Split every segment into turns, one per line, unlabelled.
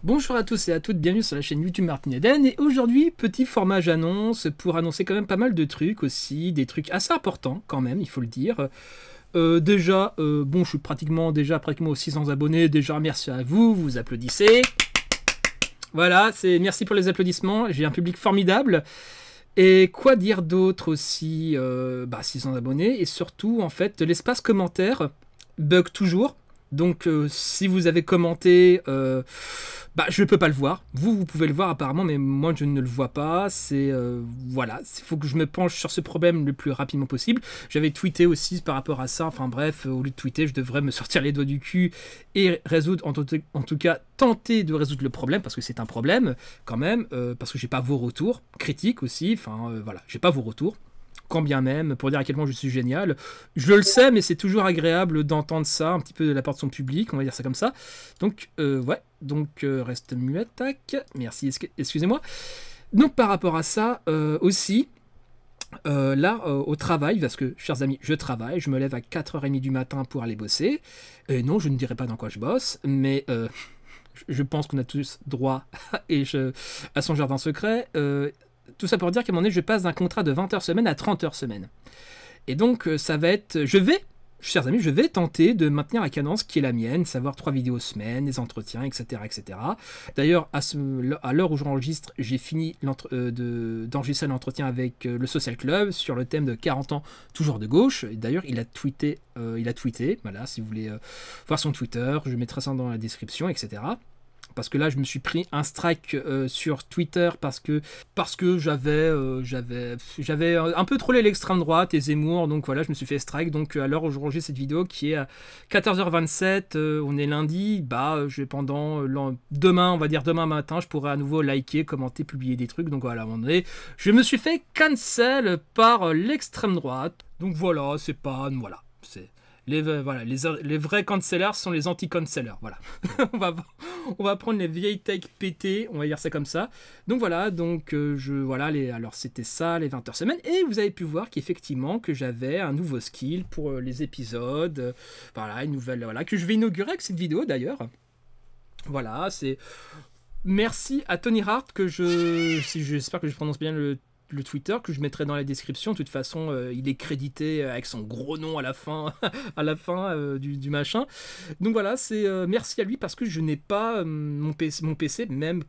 Bonjour à tous et à toutes, bienvenue sur la chaîne YouTube Martin Eden. Et aujourd'hui, petit format j'annonce pour annoncer quand même pas mal de trucs aussi, des trucs assez importants quand même, il faut le dire. Bon, je suis pratiquement aux 600 abonnés. Déjà, merci à vous, vous applaudissez. Voilà, merci pour les applaudissements. J'ai un public formidable. Et quoi dire d'autre aussi 600 abonnés et surtout, en fait, l'espace commentaire bug toujours. Donc, si vous avez commenté, je ne peux pas le voir. Vous pouvez le voir apparemment, mais moi, je ne le vois pas. Voilà, il faut que je me penche sur ce problème le plus rapidement possible. J'avais tweeté aussi par rapport à ça. Enfin bref, au lieu de tweeter, je devrais me sortir les doigts du cul et résoudre, en tout cas, tenter de résoudre le problème, parce que c'est un problème quand même, parce que j'ai pas vos retours, critiques aussi. Enfin, voilà, j'ai pas vos retours. Quand bien même, pour dire à quel point je suis génial. Je le sais, mais c'est toujours agréable d'entendre ça, un petit peu de la part de son public, on va dire ça comme ça. Donc, reste muet, tac. Merci, excusez-moi. Donc, par rapport à ça, aussi, au travail, parce que, chers amis, je travaille, je me lève à 4h30 du matin pour aller bosser. Non, je ne dirai pas dans quoi je bosse, mais... je pense qu'on a tous droit à son jardin secret. Tout ça pour dire qu'à un moment donné, je passe d'un contrat de 20 heures semaine à 30 heures semaine. Et donc, ça va être... chers amis, je vais tenter de maintenir la cadence qui est la mienne, savoir 3 vidéos semaine, des entretiens, etc. etc. D'ailleurs, à l'heure où j'enregistre, j'ai fini d'enregistrer l'entretien avec le Social Club sur le thème de 40 ans, toujours de gauche. Et d'ailleurs, il a tweeté, voilà, si vous voulez voir son Twitter, je mettrai ça dans la description, etc. Parce que là, je me suis pris un strike sur Twitter parce que j'avais un peu trollé l'extrême droite et Zemmour. Donc voilà, je me suis fait strike. Donc à l'heure où j'enregistre cette vidéo qui est à 14h27, on est lundi, demain, on va dire demain matin, je pourrai à nouveau liker, commenter, publier des trucs. Donc voilà, à un moment donné, je me suis fait cancel par l'extrême droite. Donc voilà, les vrais cancellers sont les anti-cancellers, voilà. on va prendre les vieilles takes pétées, on va dire ça comme ça. Donc voilà, alors c'était ça, les 20 heures semaine. Et vous avez pu voir qu'effectivement, que j'avais un nouveau skill pour les épisodes. Une nouvelle, que je vais inaugurer avec cette vidéo d'ailleurs. Voilà, c'est... Merci à Tony Hart, j'espère que je prononce bien le Twitter, que je mettrai dans la description. De toute façon, il est crédité avec son gros nom à la fin, du machin. Donc voilà, merci à lui parce que je n'ai pas mon PC, même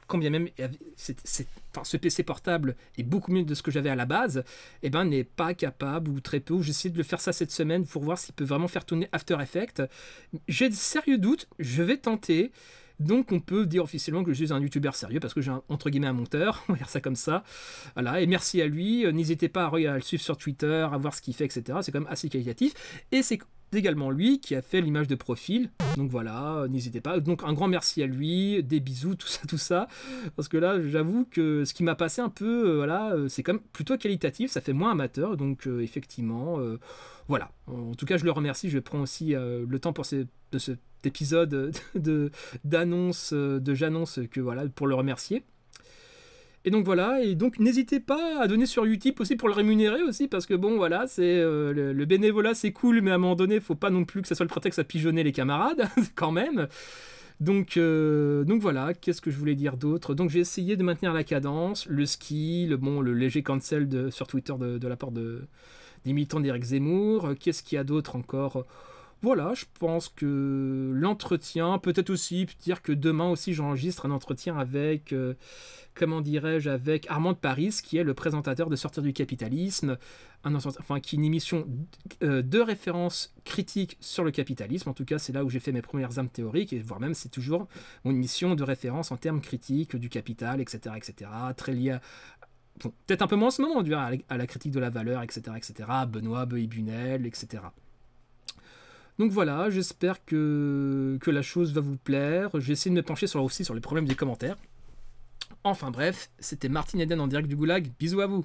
quand bien même ce PC portable est beaucoup mieux de ce que j'avais à la base, n'est pas capable, ou très peu. J'essaie de le faire ça cette semaine pour voir s'il peut vraiment faire tourner After Effects. J'ai de sérieux doutes, je vais tenter. Donc on peut dire officiellement que je suis un youtubeur sérieux parce que j'ai entre guillemets un monteur, on va dire ça comme ça. Voilà, et merci à lui. N'hésitez pas à le suivre sur Twitter, à voir ce qu'il fait, etc. C'est quand même assez qualitatif. Et c'est également lui qui a fait l'image de profil. Donc voilà, n'hésitez pas. Donc un grand merci à lui, des bisous, tout ça. Parce que là, j'avoue que ce qui m'a passé un peu, c'est quand même plutôt qualitatif, ça fait moins amateur. Donc effectivement, voilà. En tout cas, je le remercie. Je prends aussi le temps pour cet épisode d'annonce, j'annonce que voilà, pour le remercier. Et donc voilà, et donc n'hésitez pas à donner sur Utip aussi pour le rémunérer aussi, parce que bon voilà, c'est le bénévolat c'est cool, mais à un moment donné, faut pas non plus que ça soit le prétexte à pigeonner les camarades, quand même. Donc voilà, qu'est-ce que je voulais dire d'autre? Donc j'ai essayé de maintenir la cadence, le skill, le léger cancel sur Twitter de la part des militants d'Éric Zemmour. Qu'est-ce qu'il y a d'autre encore? Voilà, je pense que l'entretien, peut-être aussi dire que demain aussi j'enregistre un entretien avec, avec Armand de Paris, qui est le présentateur de Sortir du capitalisme, qui est une émission de référence critique sur le capitalisme. En tout cas, c'est là où j'ai fait mes premières armes théoriques, et voire même c'est toujours mon émission de référence en termes critiques du capital, etc., etc., très lié à... Bon, peut-être un peu moins en ce moment, à la critique de la valeur, etc., etc., Benoît Beuy-Bunel, etc. Donc voilà, j'espère que la chose va vous plaire. J'ai essayé de me pencher aussi sur les problèmes des commentaires. Enfin bref, c'était Martin Eden en direct du Goulag. Bisous à vous.